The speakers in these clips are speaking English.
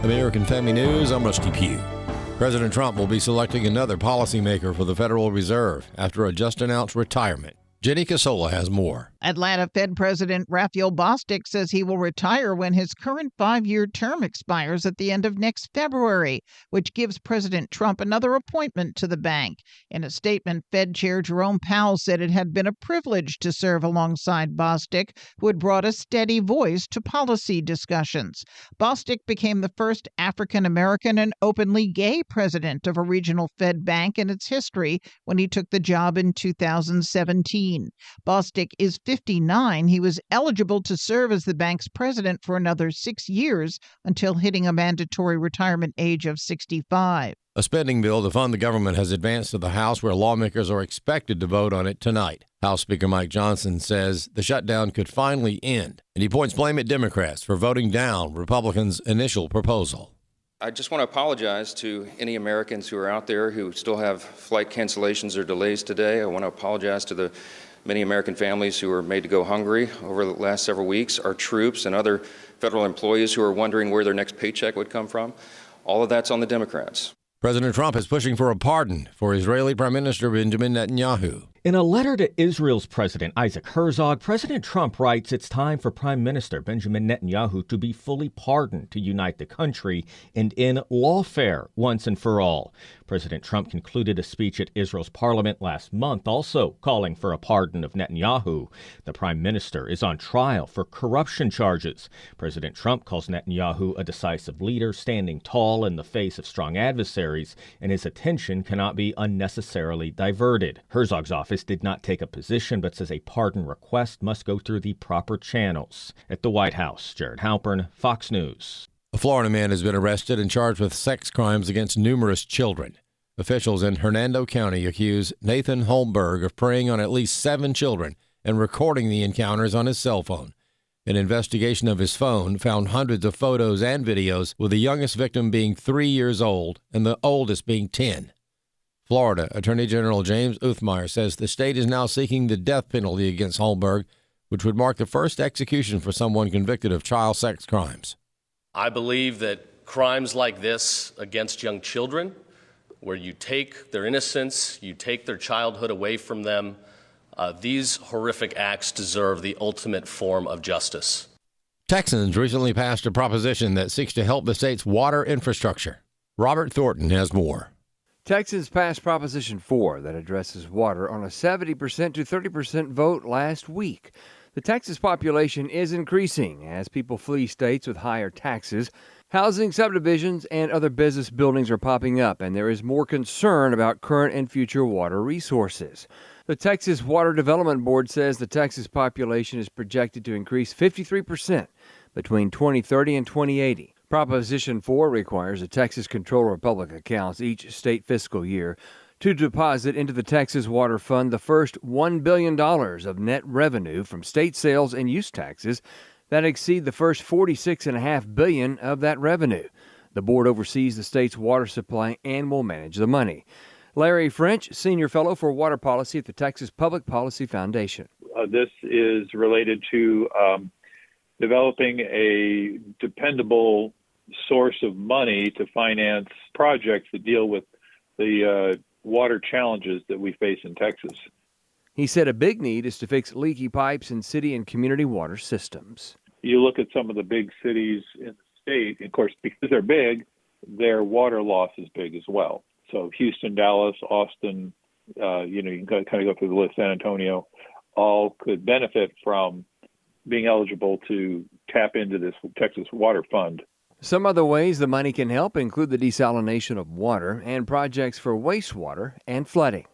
American Family News, I'm Rusty Pugh. President Trump will be selecting another policymaker for the Federal Reserve after a just-announced retirement. Jenny Casola has more. Atlanta Fed President Raphael Bostic says he will retire when his current 5-year term expires at the end of next February, which gives President Trump another appointment to the bank. In a statement, Fed Chair Jerome Powell said it had been a privilege to serve alongside Bostic, who had brought a steady voice to policy discussions. Bostic became the first African-American and openly gay president of a regional Fed bank in its history when he took the job in 2017. Bostic is 59. He was eligible to serve as the bank's president for another 6 years until hitting a mandatory retirement age of 65. A spending bill to fund the government has advanced to the House, where lawmakers are expected to vote on it tonight. House Speaker Mike Johnson says the shutdown could finally end, and he points blame at Democrats for voting down Republicans' initial proposal. I just want to apologize to any Americans who are out there who still have flight cancellations or delays today. I want to apologize to the many American families who were made to go hungry over the last several weeks, our troops and other federal employees who are wondering where their next paycheck would come from. All of that's on the Democrats. President Trump is pushing for a pardon for Israeli Prime Minister Benjamin Netanyahu. In a letter to Israel's President Isaac Herzog, President Trump writes it's time for Prime Minister Benjamin Netanyahu to be fully pardoned to unite the country and end lawfare once and for all. President Trump concluded a speech at Israel's parliament last month, also calling for a pardon of Netanyahu. The prime minister is on trial for corruption charges. President Trump calls Netanyahu a decisive leader, standing tall in the face of strong adversaries, and his attention cannot be unnecessarily diverted. Herzog's office did not take a position, but says a pardon request must go through the proper channels. At the White House, Jared Halpern, Fox News. A Florida man has been arrested and charged with sex crimes against numerous children. Officials in Hernando County accuse Nathan Holmberg of preying on at least 7 children and recording the encounters on his cell phone. An investigation of his phone found hundreds of photos and videos, with the youngest victim being 3 years old and the oldest being 10. Florida Attorney General James Uthmeyer says the state is now seeking the death penalty against Holmberg, which would mark the first execution for someone convicted of child sex crimes. I believe that crimes like this against young children, where you take their innocence, you take their childhood away from them, these horrific acts deserve the ultimate form of justice. Texans recently passed a proposition that seeks to help the state's water infrastructure. Robert Thornton has more. Texans passed Proposition 4 that addresses water on a 70% to 30% vote last week. The Texas population is increasing as people flee states with higher taxes. Housing subdivisions and other business buildings are popping up, and there is more concern about current and future water resources. The Texas Water Development Board says the Texas population is projected to increase 53% between 2030 and 2080. Proposition 4 requires the Texas Comptroller of Public Accounts each state fiscal year to deposit into the Texas Water Fund the first $1 billion of net revenue from state sales and use taxes that exceed the first $46.5 billion of that revenue. The board oversees the state's water supply and will manage the money. Larry French, Senior Fellow for Water Policy at the Texas Public Policy Foundation. This is related to developing a dependable source of money to finance projects that deal with the water challenges that we face in Texas. He said a big need is to fix leaky pipes in city and community water systems. You look at some of the big cities in the state, of course, because they're big, their water loss is big as well. So Houston, Dallas, Austin, you can kind of go through the list, San Antonio, all could benefit from being eligible to tap into this Texas Water Fund. Some other ways the money can help include the desalination of water and projects for wastewater and flooding.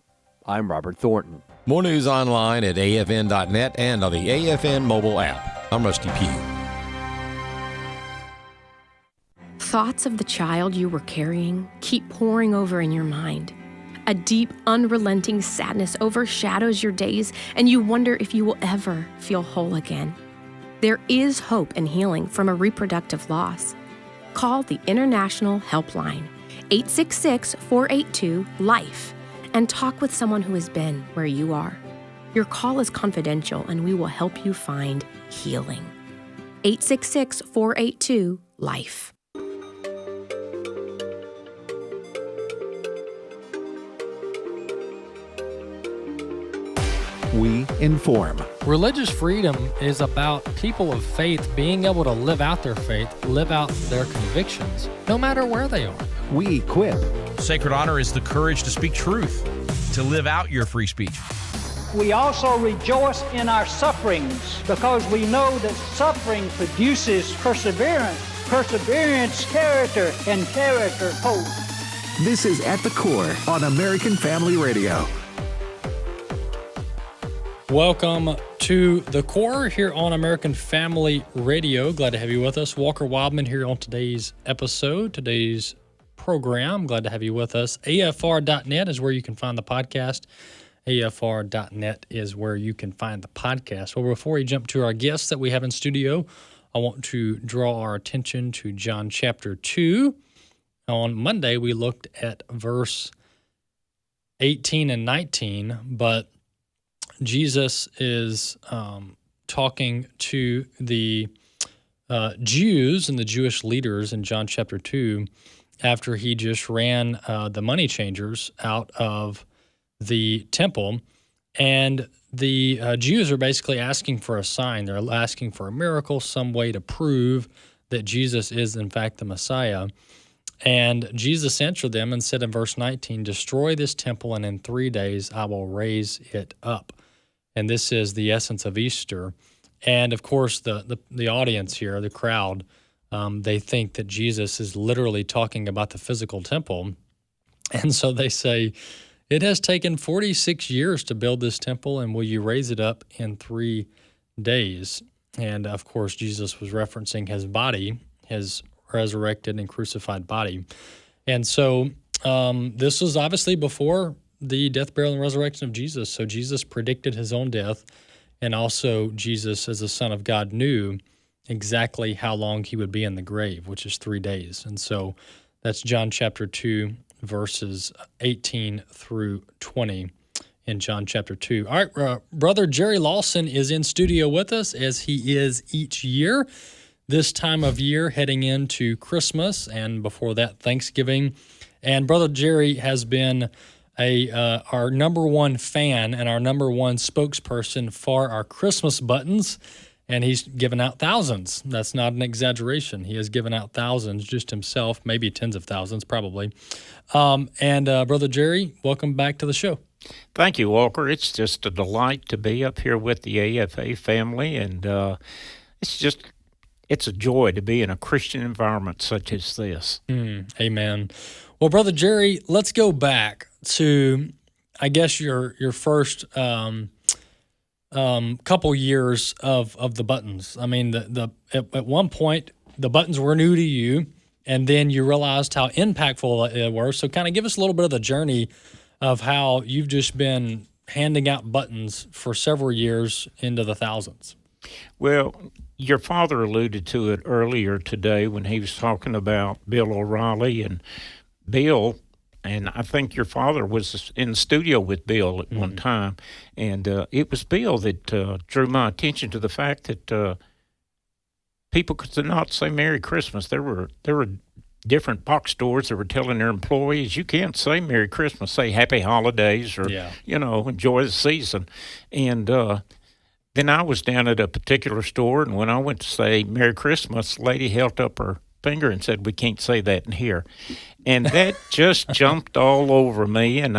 I'm Robert Thornton. More news online at afn.net and on the AFN mobile app. I'm Rusty Pugh. Thoughts of the child you were carrying keep pouring over in your mind. A deep, unrelenting sadness overshadows your days, and you wonder if you will ever feel whole again. There is hope and healing from a reproductive loss. Call the International Helpline, 866-482-LIFE, and talk with someone who has been where you are. Your call is confidential, and we will help you find healing. 866-482-LIFE. we inform. Religious freedom is about people of faith being able to live out their faith, live out their convictions, no matter where they are. We equip. Sacred honor is the courage to speak truth, to live out your free speech. We also rejoice in our sufferings because we know that suffering produces perseverance, perseverance, character, and character, hope. This is At the Core on American Family Radio. Welcome to The Core here on American Family Radio. Glad to have you with us. Walker Wildmon here on today's episode, today's program. Glad to have you with us. AFR.net is where you can find the podcast. AFR.net is where you can find the podcast. Well, before we jump to our guests that we have in studio, I want to draw our attention to John chapter 2. On Monday, we looked at verse 18 and 19, but Jesus is talking to the Jews and the Jewish leaders in John chapter 2 after he just ran the money changers out of the temple. And the Jews are basically asking for a sign. They're asking for a miracle, some way to prove that Jesus is, in fact, the Messiah. And Jesus answered them and said in verse 19, "Destroy this temple, and in 3 days I will raise it up." And this is the essence of Easter. And, of course, the audience here, the crowd, they think that Jesus is literally talking about the physical temple. And so they say, "It has taken 46 years to build this temple, and will you raise it up in 3 days?" And, of course, Jesus was referencing his body, his resurrected and crucified body. And so this was obviously before the death, burial, and resurrection of Jesus. So Jesus predicted his own death, and also Jesus, as the Son of God, knew exactly how long he would be in the grave, which is 3 days. And so that's John chapter 2, verses 18 through 20 in John chapter 2. All right, Brother Jerry Lawson is in studio with us, as he is each year. This time of year, heading into Christmas, and before that, Thanksgiving. And Brother Jerry has been our number one fan and our number one spokesperson for our Christmas buttons, and he's given out thousands. That's not an exaggeration. He has given out thousands just himself, maybe tens of thousands, probably. Brother Jerry, welcome back to the show. Thank you, Walker. It's just a delight to be up here with the AFA family, and it's a joy to be in a Christian environment such as this. Amen. Well, Brother Jerry, let's go back to, I guess, your first couple years of the buttons. I mean, at one point, the buttons were new to you, and then you realized how impactful they were. So kind of give us a little bit of the journey of how you've just been handing out buttons for several years into the thousands. Well, your father alluded to it earlier today when he was talking about Bill O'Reilly. And Bill, and I think your father was in the studio with Bill at one time, and it was Bill that drew my attention to the fact that people could not say Merry Christmas. There were different box stores that were telling their employees, you can't say Merry Christmas, say Happy Holidays, or, enjoy the season. And then I was down at a particular store, and when I went to say Merry Christmas, the lady held up her finger and said, we can't say that in here. And that just jumped all over me, and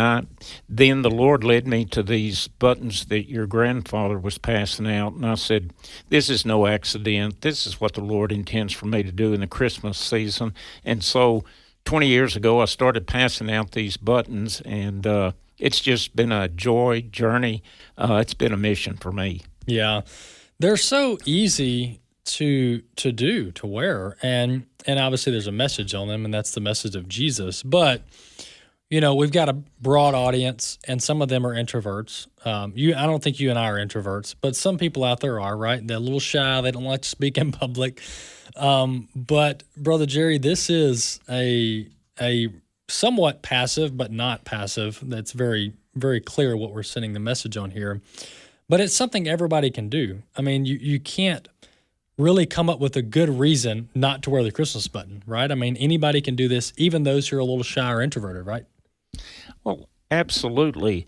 then the Lord led me to these buttons that your grandfather was passing out, and I said, this is no accident. This is what the Lord intends for me to do in the Christmas season. And so 20 years ago, I started passing out these buttons, and it's just been a joy journey. It's been a mission for me. Yeah, they're so easy to wear, and obviously there's a message on them, and that's the message of Jesus. But we've got a broad audience, and some of them are introverts. I don't think you and I are introverts, but some people out there are, right? They're a little shy. They don't like to speak in public. But Brother Jerry, this is a somewhat passive, but not passive. That's very, very clear what we're sending the message on here. But it's something everybody can do. I mean, you can't really come up with a good reason not to wear the Christmas button, right? I mean, anybody can do this, even those who are a little shy or introverted, right? Well, absolutely.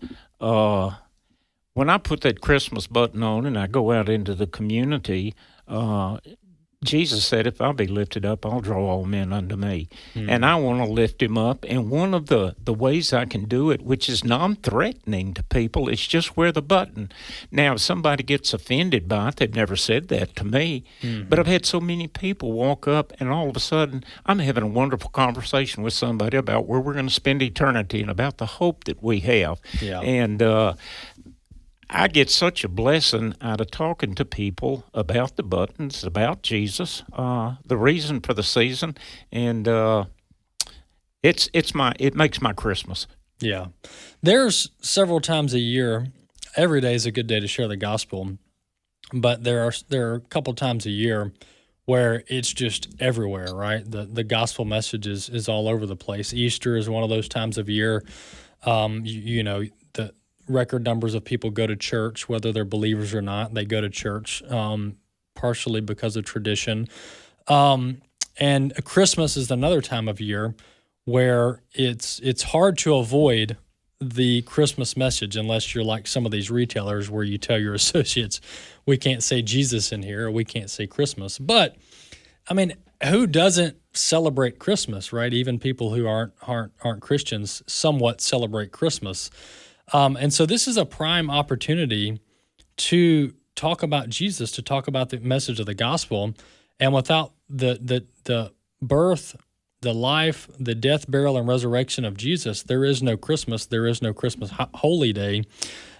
when I put that Christmas button on and I go out into the community, Jesus said, if I be lifted up, I'll draw all men unto me. And I want to lift him up. And one of the ways I can do it, which is non-threatening to people, is just wear the button. Now, if somebody gets offended by it, they've never said that to me. But I've had so many people walk up, and all of a sudden, I'm having a wonderful conversation with somebody about where we're going to spend eternity and about the hope that we have. Yeah. And I get such a blessing out of talking to people about the buttons, about Jesus, the reason for the season, and it makes my Christmas. Yeah. There's several times a year, every day is a good day to share the gospel, but there are a couple times a year where it's just everywhere, right? The gospel message is all over the place. Easter is one of those times of year. You know, the record numbers of people go to church, whether they're believers or not. They go to church partially because of tradition. And Christmas is another time of year where it's hard to avoid the Christmas message unless you're like some of these retailers where you tell your associates, we can't say Jesus in here, or we can't say Christmas. But, I mean, who doesn't celebrate Christmas, right? Even people who aren't Christians somewhat celebrate Christmas. And so this is a prime opportunity to talk about Jesus, to talk about the message of the gospel. And without the birth, the life, the death, burial, and resurrection of Jesus, there is no Christmas. There is no Christmas holy day.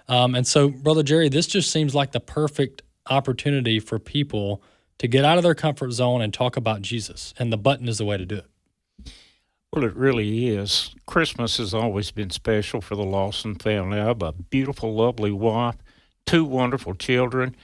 And so, Brother Jerry, this just seems like the perfect opportunity for people to get out of their comfort zone and talk about Jesus. And the button is the way to do it. Well, it really is. Christmas has always been special for the Lawson family. I have a beautiful, lovely wife, 2 wonderful children,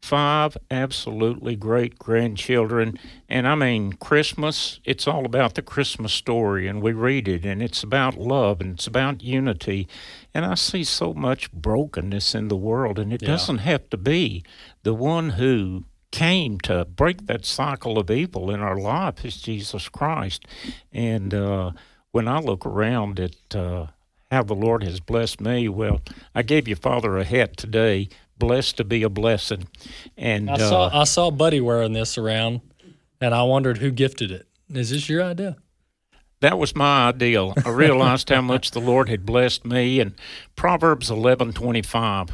5 absolutely great grandchildren. And I mean, Christmas, it's all about the Christmas story, and we read it, and it's about love, and it's about unity. And I see so much brokenness in the world, and it doesn't have to be. The one who came to break that cycle of evil in our life is Jesus Christ. And when I look around at how the Lord has blessed me, well, I gave your father a hat today, blessed to be a blessing. And I saw Buddy wearing this around, and I wondered who gifted it. Is this your idea? That was my idea. I realized how much the Lord had blessed me. And Proverbs 11:25.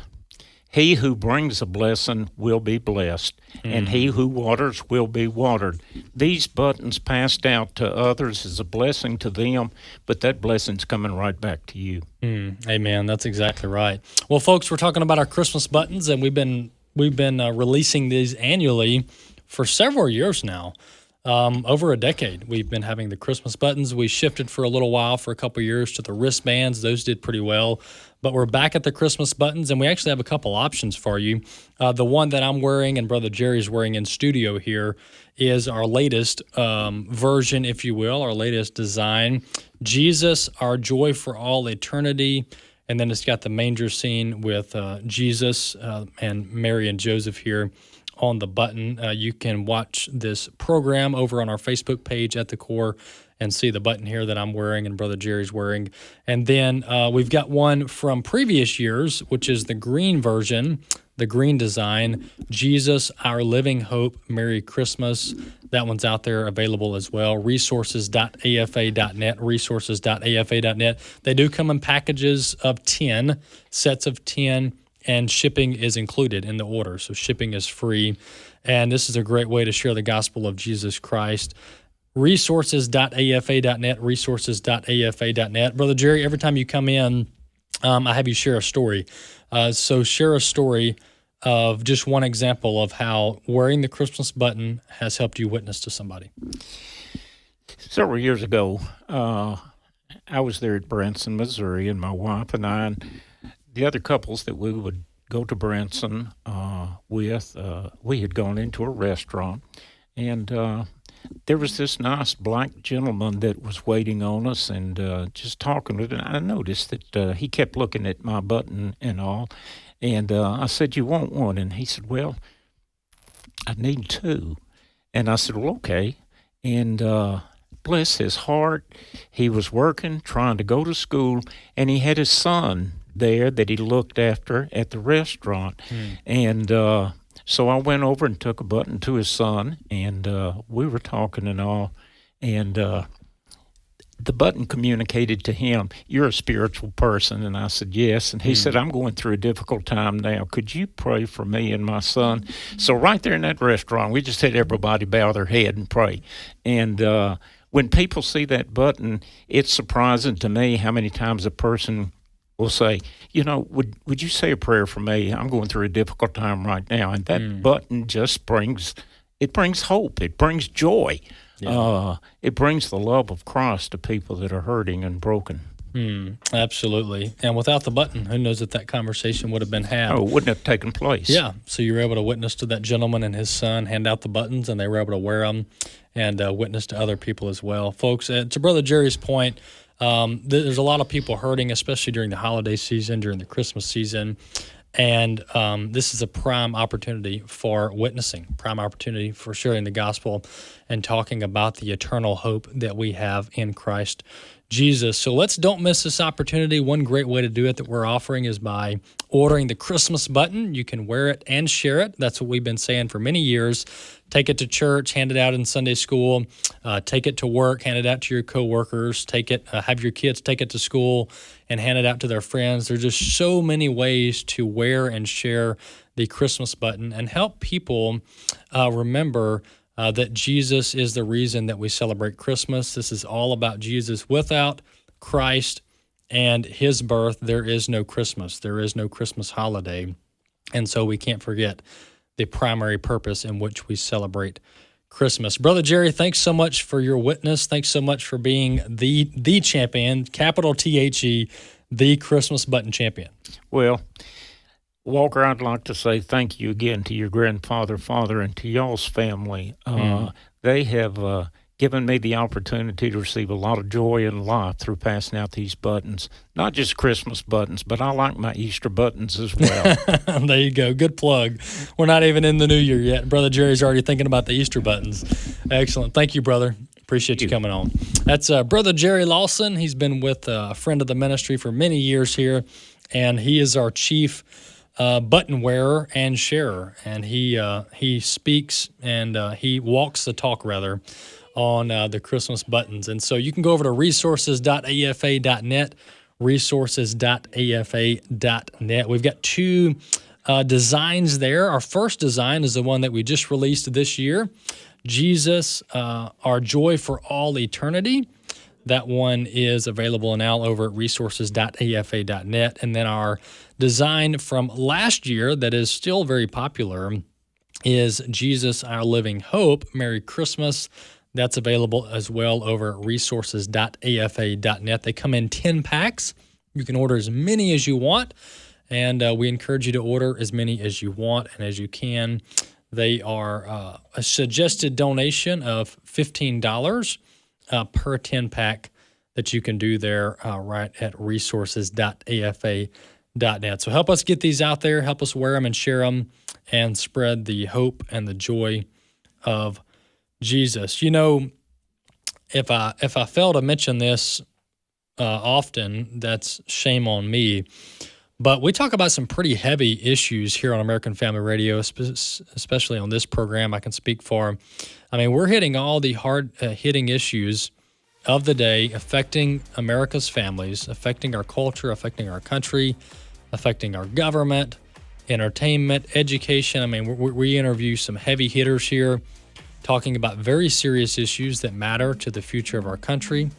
He who brings a blessing will be blessed, and he who waters will be watered. These buttons passed out to others is a blessing to them, but that blessing's coming right back to you. Amen. That's exactly right. Well, folks, we're talking about our Christmas buttons, and we've been releasing these annually for several years now. Over a decade, we've been having the Christmas buttons. We shifted for a little while, for a couple of years, to the wristbands. Those did pretty well. But we're back at the Christmas buttons, and we actually have a couple options for you. The one that I'm wearing and Brother Jerry's wearing in studio here is our latest version, if you will, our latest design. Jesus, our joy for all eternity. And then it's got the manger scene with Jesus and Mary and Joseph here on the button. You can watch this program over on our Facebook page at The Core and see the button here that I'm wearing and Brother Jerry's wearing. And then we've got one from previous years, which is the green version, the green design, Jesus, Our Living Hope, Merry Christmas. That one's out there available as well. Resources.afa.net, resources.afa.net. They do come in packages of 10, sets of 10, and shipping is included in the order. So shipping is free. And this is a great way to share the gospel of Jesus Christ. Resources.afa.net, resources.afa.net. Brother Jerry, every time you come in, I have you share a story. So share a story of just one example of how wearing the Christmas button has helped you witness to somebody. Several years ago, I was there at Branson, Missouri, and my wife and I and the other couples that we would go to Branson with, we had gone into a restaurant, and there was this nice black gentleman that was waiting on us and just talking with him. I noticed that he kept looking at my button and all, and I said, "You want one?" And he said, "Well, I need 2." And I said, "Well, okay." And bless his heart, he was working, trying to go to school, and he had his son there that he looked after at the restaurant. And so I went over and took a button to his son, and we were talking and all. And the button communicated to him, "You're a spiritual person." And I said, "Yes." And he said, "I'm going through a difficult time now. Could you pray for me and my son?" So right there in that restaurant, we just had everybody bow their head and pray. And when people see that button, it's surprising to me how many times a person will say, would you say a prayer for me? I'm going through a difficult time right now. And that button just brings hope. It brings joy. Yeah. It brings the love of Christ to people that are hurting and broken. Absolutely. And without the button, who knows if that conversation would have been had. Oh, it wouldn't have taken place. Yeah. So you were able to witness to that gentleman and his son, hand out the buttons, and they were able to wear them and witness to other people as well. Folks, to Brother Jerry's point, there's a lot of people hurting, especially during the holiday season, during the Christmas season. And this is a prime opportunity for witnessing, prime opportunity for sharing the gospel and talking about the eternal hope that we have in Christ Jesus. So don't miss this opportunity. One great way to do it that we're offering is by ordering the Christmas button. You can wear it and share it. That's what we've been saying for many years. Take it to church, hand it out in Sunday school, take it to work, hand it out to your coworkers, have your kids take it to school and hand it out to their friends. There's just so many ways to wear and share the Christmas button and help people remember that Jesus is the reason that we celebrate Christmas. This is all about Jesus. Without Christ and his birth, there is no Christmas. There is no Christmas holiday. And so we can't forget the primary purpose in which we celebrate Christmas. Brother Jerry, thanks so much for your witness. Thanks so much for being the champion, capital THE, the Christmas button champion. Well, Walker, I'd like to say thank you again to your grandfather, father, and to y'all's family. They have given me the opportunity to receive a lot of joy in life through passing out these buttons. Not just Christmas buttons, but I like my Easter buttons as well. There you go. Good plug. We're not even in the new year yet. Brother Jerry's already thinking about the Easter buttons. Excellent. Thank you, brother. Appreciate you coming on. That's Brother Jerry Lawson. He's been with a friend of the ministry for many years here, and he is our chief button wearer and sharer. And he speaks and he walks the talk, rather, on the Christmas buttons. And so you can go over to resources.afa.net, resources.afa.net. We've got two designs there. Our first design is the one that we just released this year, Jesus, Our Joy for All Eternity. That one is available now over at resources.afa.net. And then our design from last year that is still very popular is Jesus, Our Living Hope, Merry Christmas. That's available as well over at resources.afa.net. They come in 10 packs. You can order as many as you want, and we encourage you to order as many as you want and as you can. They are a suggested donation of $15 per 10-pack that you can do there right at resources.afa.net. So help us get these out there, help us wear them and share them, and spread the hope and the joy of Jesus. You know, if I fail to mention this often, that's shame on me. But we talk about some pretty heavy issues here on American Family Radio, especially on this program. I can speak for. I mean, we're hitting all the hard-hitting issues of the day, affecting America's families, affecting our culture, affecting our country, affecting our government, entertainment, education. I mean, we interview some heavy hitters here, talking about very serious issues that matter to the future of our country.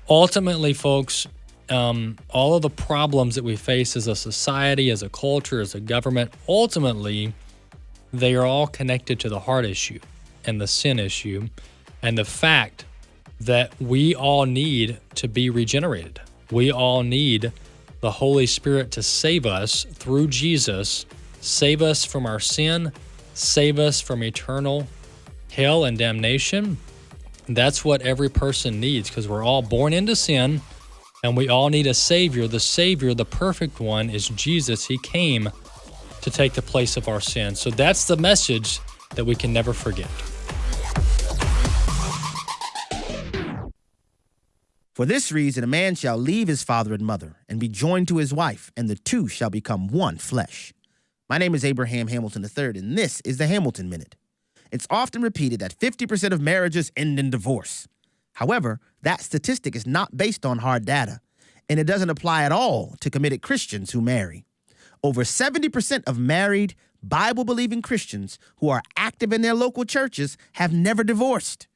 Ultimately, folks, all of the problems that we face as a society, as a culture, as a government, ultimately, they are all connected to the heart issue and the sin issue and the fact that we all need to be regenerated. We all need the Holy Spirit to save us through Jesus, save us from our sin, save us from eternal hell and damnation. That's what every person needs, because we're all born into sin and we all need a Savior. The Savior, the perfect one, is Jesus. He came to take the place of our sin. So that's the message that we can never forget. For this reason, a man shall leave his father and mother and be joined to his wife, and the two shall become one flesh. My name is Abraham Hamilton III, and this is the Hamilton Minute. It's often repeated that 50% of marriages end in divorce. However, that statistic is not based on hard data, and it doesn't apply at all to committed Christians who marry. Over 70% of married, Bible-believing Christians who are active in their local churches have never divorced.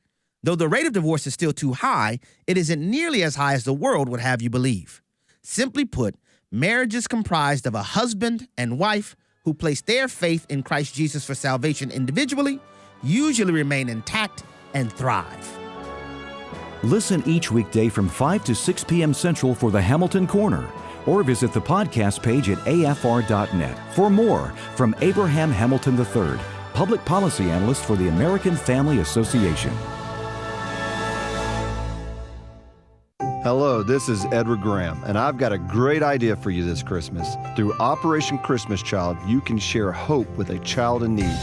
Though the rate of divorce is still too high, it isn't nearly as high as the world would have you believe. Simply put, marriage is comprised of a husband and wife who place their faith in Christ Jesus for salvation individually, usually remain intact, and thrive. Listen each weekday from 5 to 6 p.m. Central for the Hamilton Corner, or visit the podcast page at afr.net for more from Abraham Hamilton III, Public Policy Analyst for the American Family Association. Hello, this is Edward Graham, and I've got a great idea for you this Christmas. Through Operation Christmas Child, you can share hope with a child in need.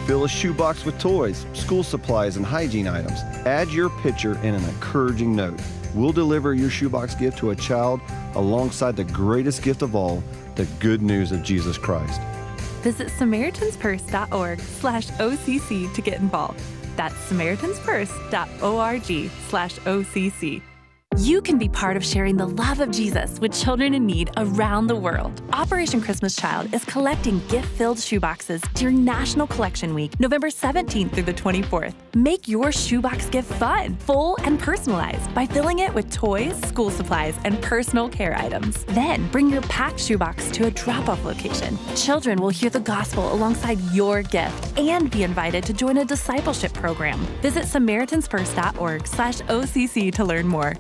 Fill a shoebox with toys, school supplies, and hygiene items. Add your picture and an encouraging note. We'll deliver your shoebox gift to a child alongside the greatest gift of all, the good news of Jesus Christ. Visit SamaritansPurse.org/OCC to get involved. That's SamaritansPurse.org/OCC. You can be part of sharing the love of Jesus with children in need around the world. Operation Christmas Child is collecting gift-filled shoeboxes during National Collection Week, November 17th through the 24th. Make your shoebox gift fun, full, and personalized by filling it with toys, school supplies, and personal care items. Then bring your packed shoebox to a drop-off location. Children will hear the gospel alongside your gift and be invited to join a discipleship program. Visit SamaritansPurse.org/OCC to learn more.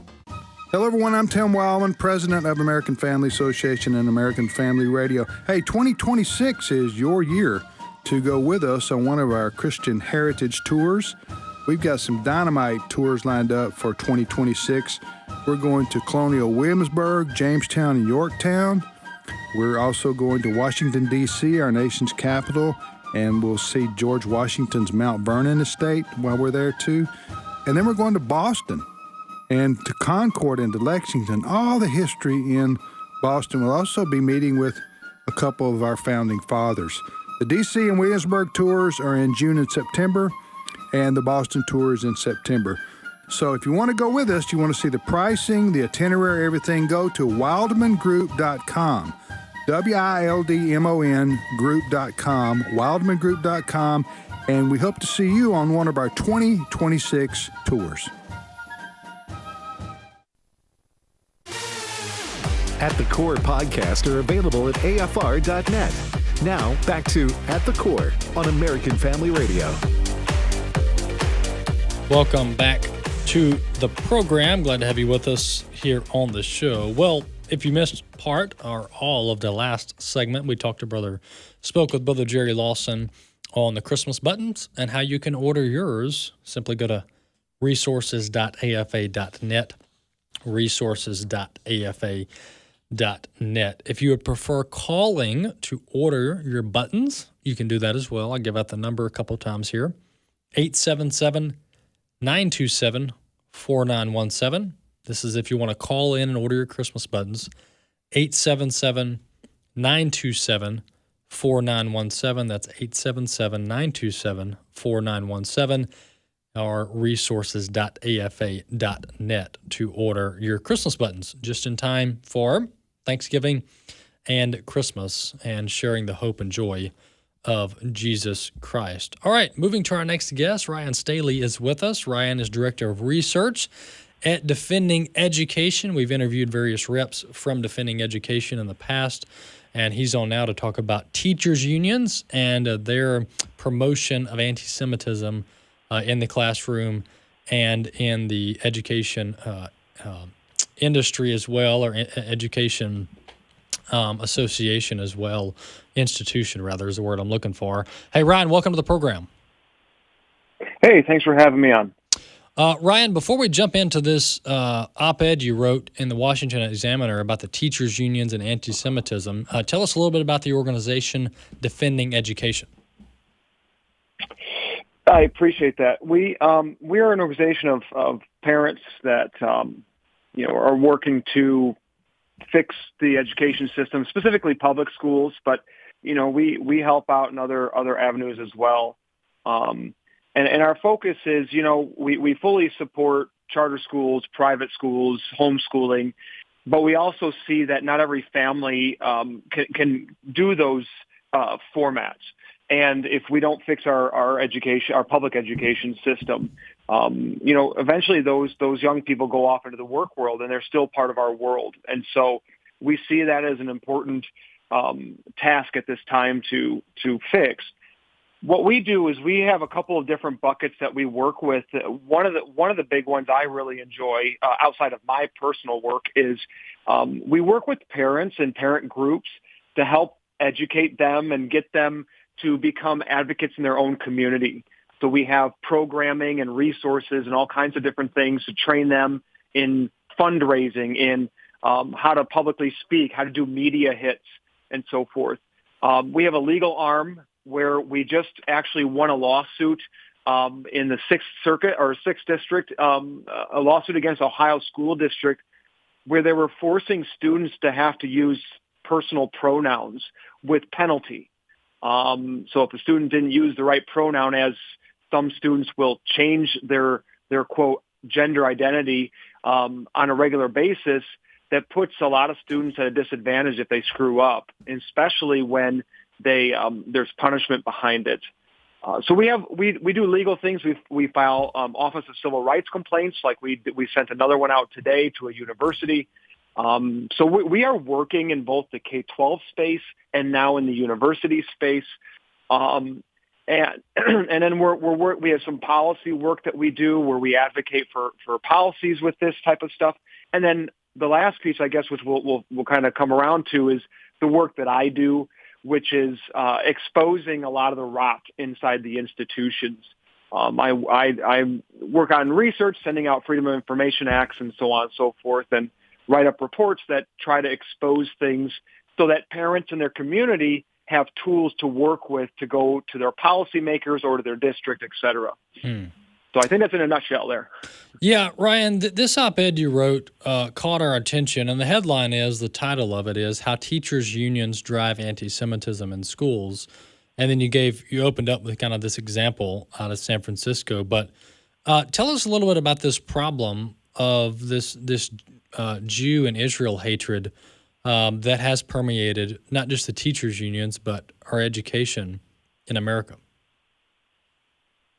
Hello, everyone. I'm Tim Wildmon, president of American Family Association and American Family Radio. Hey, 2026 is your year to go with us on one of our Christian Heritage Tours. We've got some dynamite tours lined up for 2026. We're going to Colonial Williamsburg, Jamestown, and Yorktown. We're also going to Washington, D.C., our nation's capital, and we'll see George Washington's Mount Vernon estate while we're there, too. And then we're going to Boston and to Concord and to Lexington, all the history in Boston. We'll also be meeting with a couple of our founding fathers. The D.C. and Williamsburg tours are in June and September, and the Boston tour is in September. So if you want to go with us, you want to see the pricing, the itinerary, everything, go to wildmongroup.com, WILDMON group.com, wildmongroup.com, and we hope to see you on one of our 2026 tours. At the Core podcasts are available at afr.net. Now, back to At the Core on American Family Radio. Welcome back to the program. Glad to have you with us here on the show. Well, if you missed part or all of the last segment, we spoke with Brother Jerry Lawson on the Christmas buttons and how you can order yours. Simply go to resources.afa.net, resources.afa.net. If you would prefer calling to order your buttons, you can do that as well. I'll give out the number a couple times here. 877-927-4917. This is if you want to call in and order your Christmas buttons. 877-927-4917. That's 877-927-4917. Or resources.afa.net to order your Christmas buttons just in time for Thanksgiving and Christmas and sharing the hope and joy of Jesus Christ. All right, moving to our next guest, Ryan Staley is with us. Ryan is Director of Research at Defending Education. We've interviewed various reps from Defending Education in the past, and he's on now to talk about teachers' unions and their promotion of anti-Semitism in the classroom and in the education industry as well, or education association as well, institution rather is the word I'm looking for. Hey, Ryan, welcome to the program. Hey, thanks for having me on. Ryan, before we jump into this op-ed you wrote in the Washington Examiner about the teachers' unions and anti-Semitism, tell us a little bit about the organization Defending Education. I appreciate that. We are an organization of parents that are working to fix the education system, specifically public schools, but we help out in other avenues as well. And our focus is, we fully support charter schools, private schools, homeschooling, but we also see that not every family can do those formats. And if we don't fix our education, our public education system, eventually those young people go off into the work world, and they're still part of our world. And so we see that as an important task at this time to fix. What we do is we have a couple of different buckets that we work with. One of the big ones I really enjoy, outside of my personal work, is we work with parents and parent groups to help educate them and get them to become advocates in their own community. So we have programming and resources and all kinds of different things to train them in fundraising, in how to publicly speak, how to do media hits, and so forth. We have a legal arm where we just actually won a lawsuit in the 6th Circuit or 6th District, a lawsuit against Ohio School District, where they were forcing students to have to use personal pronouns with penalty. So if a student didn't use the right pronoun, as some students will change their quote gender identity on a regular basis, that puts a lot of students at a disadvantage if they screw up, especially when there's punishment behind it. So we do legal things. We file Office of Civil Rights complaints, like we sent another one out today to a university. So we are working in both the K-12 space and now in the university space. And then we have some policy work that we do where we advocate for policies with this type of stuff. And then the last piece, I guess, which we'll kind of come around to, is the work that I do, which is exposing a lot of the rot inside the institutions. I work on research, sending out Freedom of Information Acts and so on and so forth, and write up reports that try to expose things so that parents in their community have tools to work with to go to their policymakers or to their district, et cetera. So I think that's in a nutshell there. Yeah, Ryan, this op-ed you wrote caught our attention, and the title of it is How Teachers' Unions Drive Anti-Semitism in Schools. And then you opened up with kind of this example out of San Francisco. But tell us a little bit about this problem of this Jew and Israel hatred that has permeated not just the teachers' unions, but our education in America.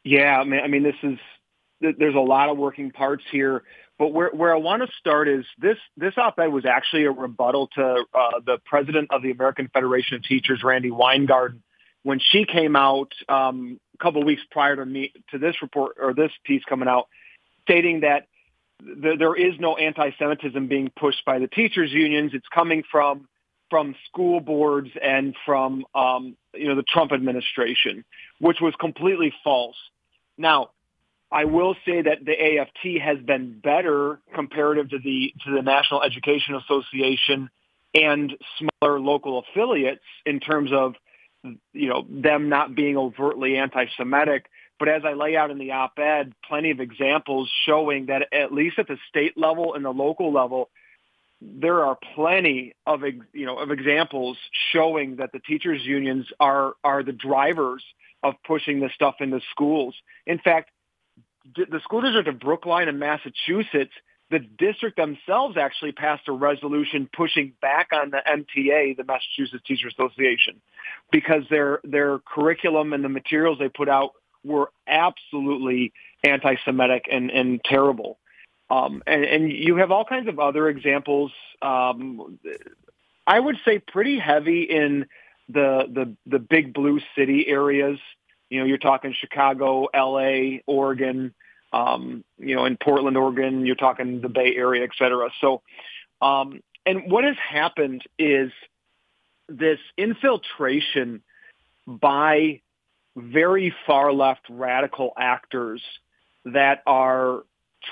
Yeah, I mean, there's a lot of working parts here, but where I want to start is this op-ed was actually a rebuttal to the president of the American Federation of Teachers, Randi Weingarten, when she came out a couple of weeks prior to this report or this piece coming out, stating that there is no anti-Semitism being pushed by the teachers' unions. It's coming from school boards and from the Trump administration, which was completely false. Now, I will say that the AFT has been better comparative to the National Education Association and smaller local affiliates in terms of them not being overtly anti-Semitic. But as I lay out in the op-ed, plenty of examples showing that at least at the state level and the local level, there are plenty of examples showing that the teachers' unions are the drivers of pushing this stuff into schools. In fact, the school district of Brookline in Massachusetts, the district themselves actually passed a resolution pushing back on the MTA, the Massachusetts Teachers Association, because their curriculum and the materials they put out were absolutely anti-Semitic and terrible. And you have all kinds of other examples. I would say pretty heavy in the big blue city areas. You're talking Chicago, LA, Oregon, in Portland, Oregon, you're talking the Bay Area, et cetera. So, and what has happened is this infiltration by very far left radical actors that are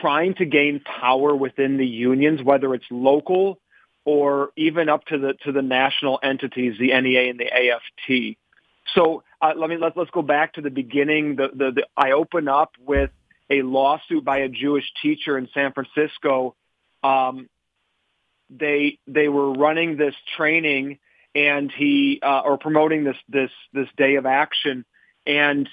trying to gain power within the unions, whether it's local or even up to the national entities, the NEA and the AFT. So let's go back to the beginning. I open up with a lawsuit by a Jewish teacher in San Francisco they were running this training and or promoting this day of action, and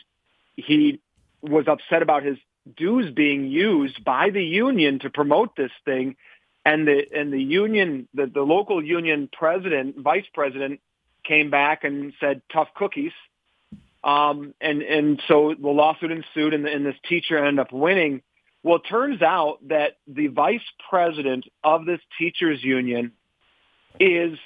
he was upset about his dues being used by the union to promote this thing, and the union, the local union vice president came back and said tough cookies, and so the lawsuit ensued, and this teacher ended up winning. Well, it turns out that the vice president of this teachers union is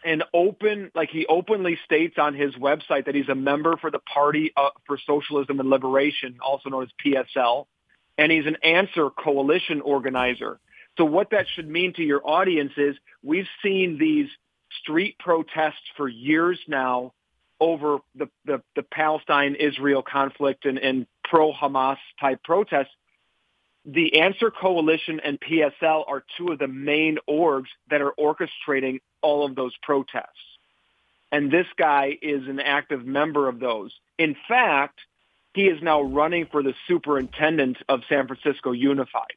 he openly states on his website that he's a member for the Party for Socialism and Liberation, also known as PSL, and he's an Answer Coalition organizer. So what that should mean to your audience is we've seen these street protests for years now over the Palestine-Israel conflict and pro-Hamas type protests. The Answer Coalition and PSL are two of the main orgs that are orchestrating all of those protests. And this guy is an active member of those. In fact, he is now running for the superintendent of San Francisco Unified.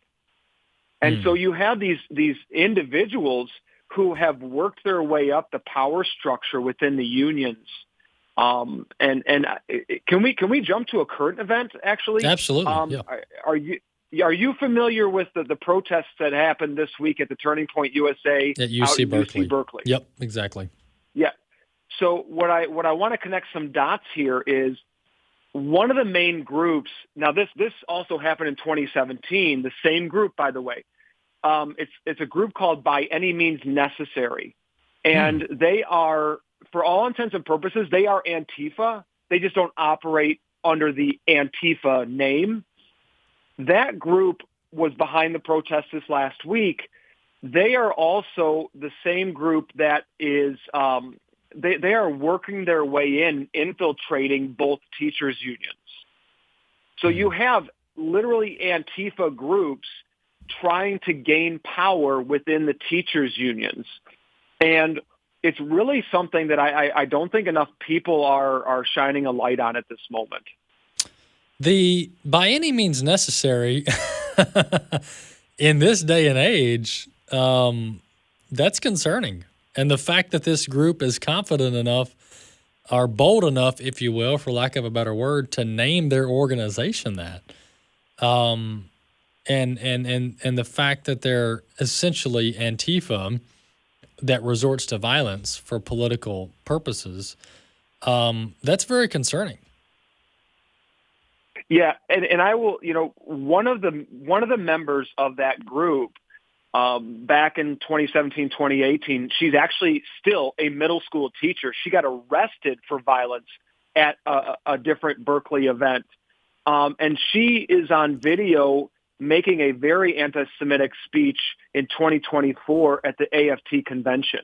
And so you have these individuals who have worked their way up the power structure within the unions. And can we jump to a current event, actually? Absolutely. Yeah. Are you familiar with the protests that happened this week at the Turning Point USA at UC Berkeley? UC Berkeley? Yep, exactly. Yeah. So what I want to connect some dots here is one of the main groups. Now this also happened in 2017. The same group, by the way. It's a group called By Any Means Necessary, and they are, for all intents and purposes, they are Antifa. They just don't operate under the Antifa name. That group was behind the protests this last week. They are also the same group that is they are working their way infiltrating both teachers' unions. So you have literally Antifa groups trying to gain power within the teachers' unions. And it's really something that I don't think enough people are shining a light on at this moment. The By Any Means Necessary in this day and age, that's concerning. And the fact that this group is confident enough or bold enough, if you will, for lack of a better word, to name their organization that. And the fact that they're essentially Antifa that resorts to violence for political purposes, that's very concerning. Yeah, and I will, one of the members of that group back in 2017, 2018, she's actually still a middle school teacher. She got arrested for violence at a different Berkeley event. And she is on video making a very anti-Semitic speech in 2024 at the AFT convention.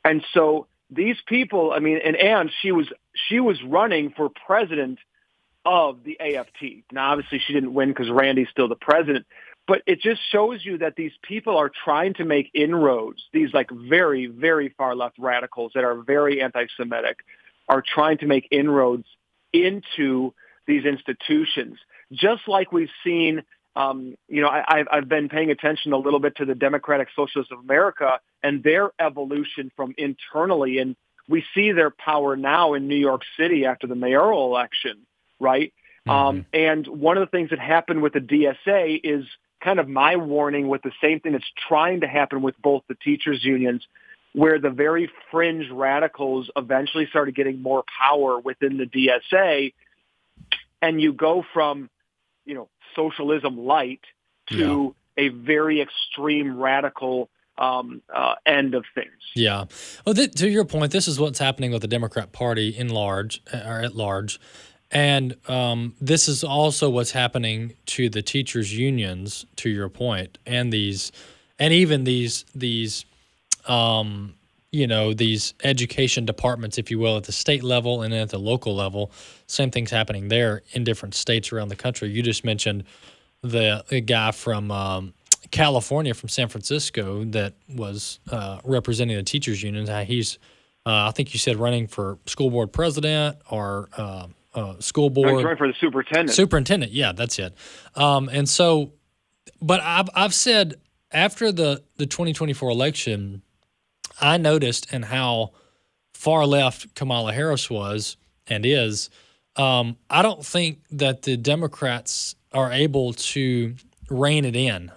And so these people, and she was running for president of the AFT. Now, obviously, she didn't win because Randy's still the president. But it just shows you that these people are trying to make inroads. These very, very far left radicals that are very anti-Semitic are trying to make inroads into these institutions. Just like we've seen, I've been paying attention a little bit to the Democratic Socialists of America and their evolution from internally. And we see their power now in New York City after the mayoral election. Right. Mm-hmm. And one of the things that happened with the DSA is kind of my warning with the same thing that's trying to happen with both the teachers unions, where the very fringe radicals eventually started getting more power within the DSA. And you go from, socialism light to a very extreme radical end of things. Yeah. Well, to your point, this is what's happening with the Democrat Party at large. And this is also what's happening to the teachers' unions, to your point, and these education departments, if you will, at the state level and at the local level. Same thing's happening there in different states around the country. You just mentioned the guy from California, from San Francisco, that was representing the teachers' unions. He's, I think you said, running for school board president or school board. No, he's running for the superintendent. Superintendent, yeah, that's it. And so, but I've said after the 2024 election, I noticed in how far left Kamala Harris was and is. I don't think that the Democrats are able to rein in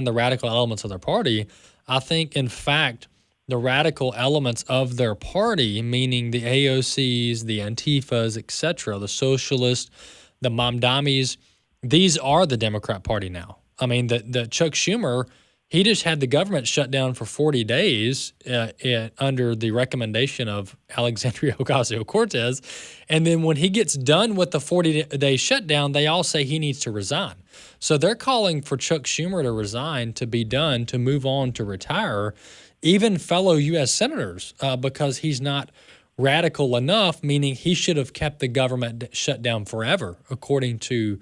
the radical elements of their party. I think, in fact, the radical elements of their party, meaning the AOCs, the Antifas, etc., the socialists, the Mamdamis, these are the Democrat Party now. I mean, the Chuck Schumer, he just had the government shut down for 40 days under the recommendation of Alexandria Ocasio-Cortez. And then when he gets done with the 40-day shutdown, they all say he needs to resign. So they're calling for Chuck Schumer to resign, to be done, to move on, to retire, even fellow U.S. senators, because he's not radical enough, meaning he should have kept the government shut down forever, according to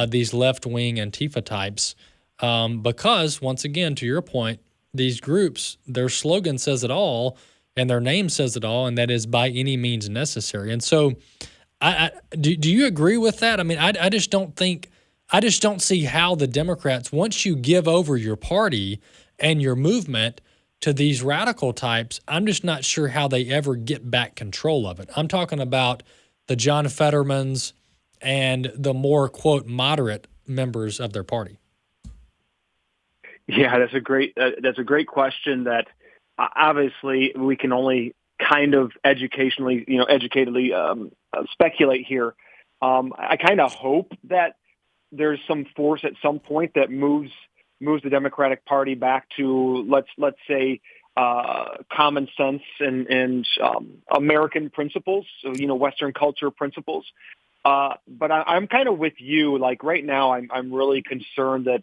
these left-wing Antifa types. Because, once again, to your point, these groups, their slogan says it all, and their name says it all, and that is by any means necessary. And so, do you agree with that? I mean, I just don't see how the Democrats, once you give over your party and your movement to these radical types, I'm just not sure how they ever get back control of it. I'm talking about the John Fettermans and the more, quote, moderate members of their party. Yeah, that's a great question that obviously we can only kind of educatedly speculate here. I kind of hope that there's some force at some point that moves the Democratic Party back to let's say common sense and American principles, so Western culture principles. But I'm kind of with you. Like right now, I'm really concerned that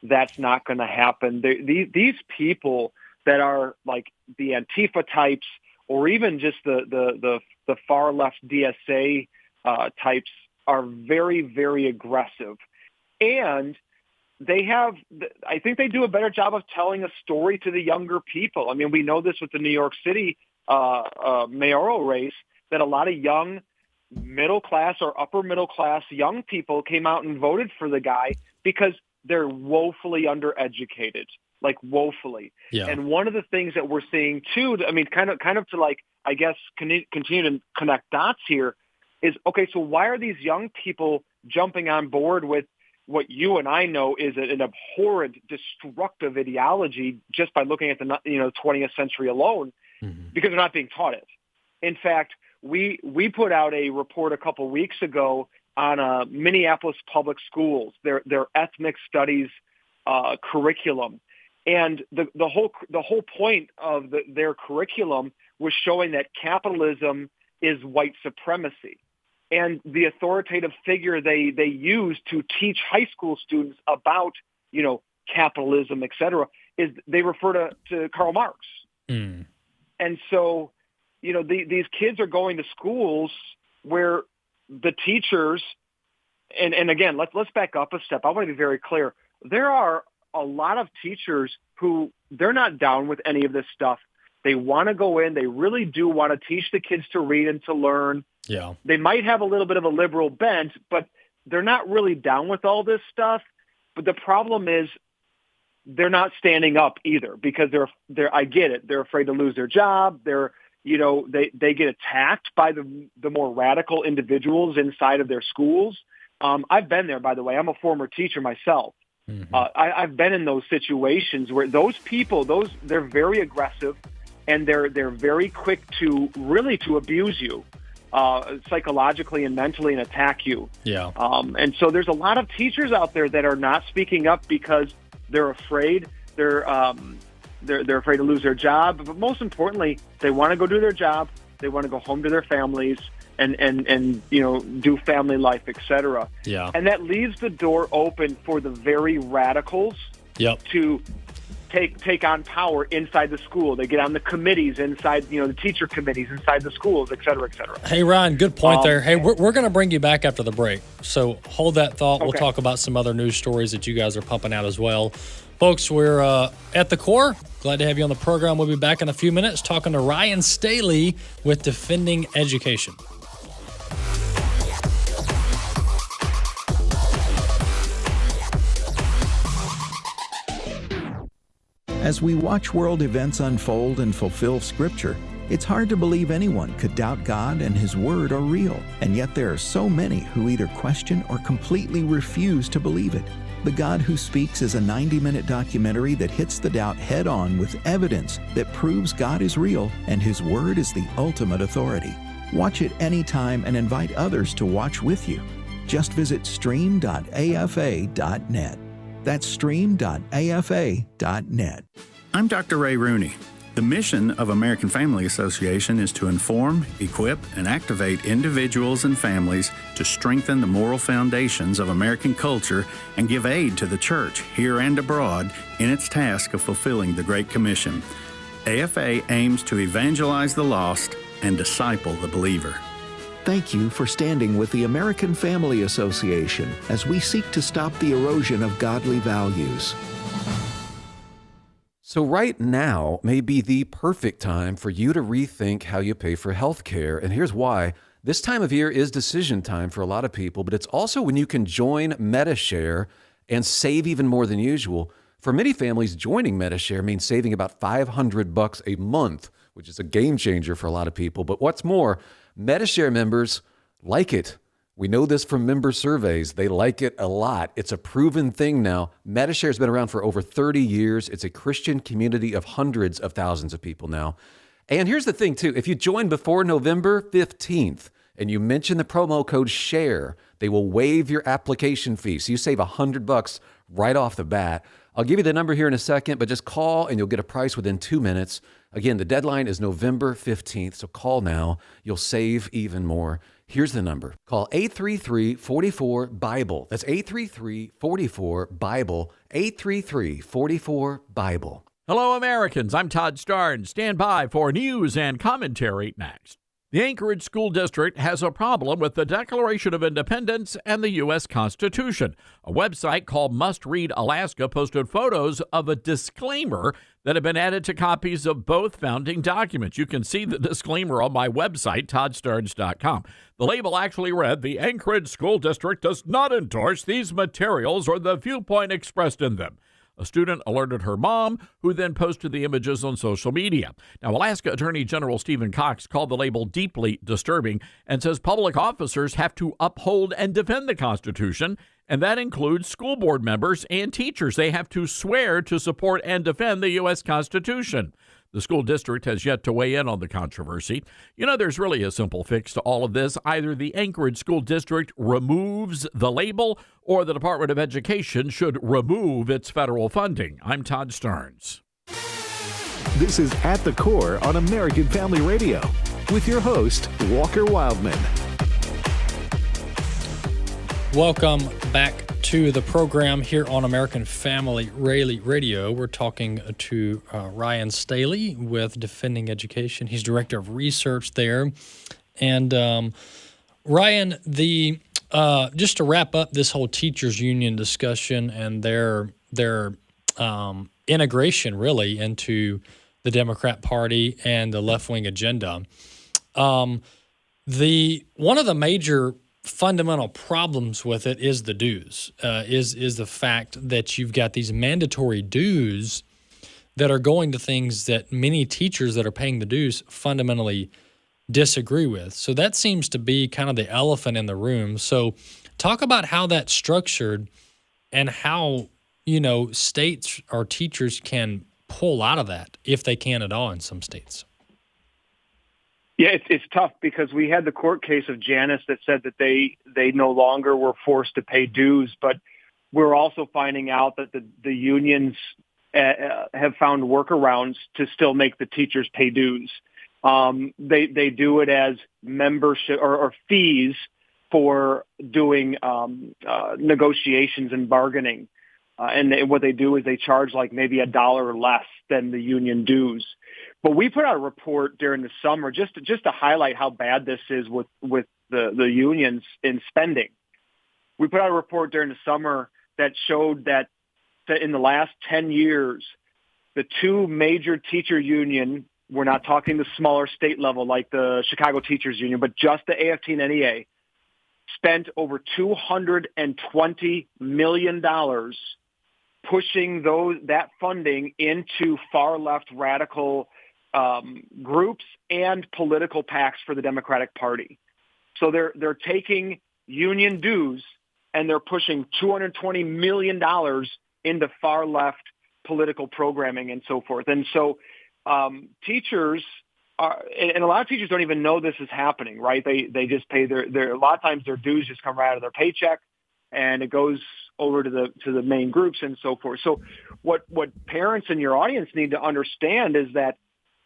that's not going to happen. These people that are like the Antifa types, or even just the far left DSA types, are very, very aggressive, and I think they do a better job of telling a story to the younger people. I mean, we know this with the New York City mayoral race, that a lot of young middle class or upper middle class young people came out and voted for the guy because they're woefully undereducated, like woefully. Yeah. And one of the things that we're seeing too, I mean, kind of to like, I guess, continue to connect dots here is, okay, so why are these young people jumping on board with what you and I know is an abhorrent, destructive ideology just by looking at the 20th century alone? Mm-hmm. Because they're not being taught it. In fact, we put out a report a couple weeks ago on Minneapolis public schools, their ethnic studies curriculum, and the whole point of their curriculum was showing that capitalism is white supremacy. And the authoritative figure they use to teach high school students about, capitalism, et cetera, is they refer to Karl Marx. Mm. And so, these kids are going to schools where the teachers, and again, let's back up a step. I want to be very clear. There are a lot of teachers who they're not down with any of this stuff. They want to go in. They really do want to teach the kids to read and to learn. Yeah. They might have a little bit of a liberal bent, but they're not really down with all this stuff. But the problem is they're not standing up either because they're I get it. They're afraid to lose their job. They get attacked by the more radical individuals inside of their schools. I've been there, by the way. I'm a former teacher myself. Mm-hmm. I've been in those situations where those people, they're very aggressive, and they're very quick to abuse you psychologically and mentally and attack you. Yeah. And so there's a lot of teachers out there that are not speaking up because they're afraid. They're afraid to lose their job, but most importantly, they want to go do their job. They want to go home to their families and do family life, etc. Yeah. And that leaves the door open for the very radicals to take on power inside the school. They get on the committees inside, the teacher committees inside the schools, et cetera, et cetera. Hey, Ryan, good point there. Hey, we're going to bring you back after the break. So hold that thought. Okay. We'll talk about some other news stories that you guys are pumping out as well. Folks, we're at the core. Glad to have you on the program. We'll be back in a few minutes talking to Ryan Staley with Defending Education. As we watch world events unfold and fulfill Scripture, it's hard to believe anyone could doubt God and His Word are real, and yet there are so many who either question or completely refuse to believe it. The God Who Speaks is a 90-minute documentary that hits the doubt head-on with evidence that proves God is real and His Word is the ultimate authority. Watch it anytime and invite others to watch with you. Just visit stream.afa.net. That's stream.afa.net. I'm Dr. Ray Rooney. The mission of American Family Association is to inform, equip, and activate individuals and families to strengthen the moral foundations of American culture and give aid to the church, here and abroad, in its task of fulfilling the Great Commission. AFA aims to evangelize the lost and disciple the believer. Thank you for standing with the American Family Association as we seek to stop the erosion of godly values. So right now may be the perfect time for you to rethink how you pay for health care. And here's why. This time of year is decision time for a lot of people, but it's also when you can join MediShare and save even more than usual. For many families, joining MediShare means saving about $500 a month, which is a game changer for a lot of people. But what's more, MediShare members like it. We know this from member surveys. They like it a lot. It's a proven thing now. MediShare has been around for over 30 years. It's a Christian community of hundreds of thousands of people now. And here's the thing, too. If you join before November 15th and you mention the promo code SHARE, they will waive your application fee. So you save $100 right off the bat. I'll give you the number here in a second, but just call and you'll get a price within 2 minutes. Again, the deadline is November 15th, so call now. You'll save even more. Here's the number. Call 833-44-BIBLE. That's 833-44-BIBLE. 833-44-BIBLE. Hello, Americans. I'm Todd Starnes. Stand by for news and commentary next. The Anchorage School District has a problem with the Declaration of Independence and the U.S. Constitution. A website called Must Read Alaska posted photos of a disclaimer that have been added to copies of both founding documents. You can see the disclaimer on my website, toddstarnes.com. The label actually read, "The Anchorage School District does not endorse these materials or the viewpoint expressed in them." A student alerted her mom, who then posted the images on social media. Now, Alaska Attorney General Stephen Cox called the label deeply disturbing and says public officers have to uphold and defend the Constitution, and that includes school board members and teachers. They have to swear to support and defend the U.S. Constitution. The school district has yet to weigh in on the controversy. You know, there's really a simple fix to all of this. Either the Anchorage School District removes the label or the Department of Education should remove its federal funding. I'm Todd Starnes. This is At the Core on American Family Radio with your host, Walker Wildmon. Welcome back to the program here on American Family Radio. We're talking to Ryan Staley with Defending Education. He's Director of Research there. And Ryan, just to wrap up this whole teachers union discussion and their integration really into the Democrat Party and the left-wing agenda, one of the major fundamental problems with it is the dues, is the fact that you've got these mandatory dues that are going to things that many teachers that are paying the dues fundamentally disagree with. So that seems to be kind of the elephant in the room. So talk about how that's structured and how, states or teachers can pull out of that, if they can at all in some states. Yeah, it's tough because we had the court case of Janus that said that they no longer were forced to pay dues, but we're also finding out that the unions have found workarounds to still make the teachers pay dues. They do it as membership or fees for doing negotiations and bargaining. And what they do is they charge like maybe $1 less than the union dues. But we put out a report during the summer just to highlight how bad this is with the unions in spending. We put out a report during the summer that showed that in the last 10 years, the two major teacher union, we're not talking the smaller state level like the Chicago Teachers Union, but just the AFT and NEA, spent over $220 million pushing that funding into far left radical groups and political PACs for the Democratic Party. So they're taking union dues and they're pushing $220 million into far left political programming and so forth. And so teachers and a lot of teachers don't even know this is happening, right? They just pay their a lot of times their dues just come right out of their paycheck, and it goes over to the main groups and so forth. So what parents in your audience need to understand is that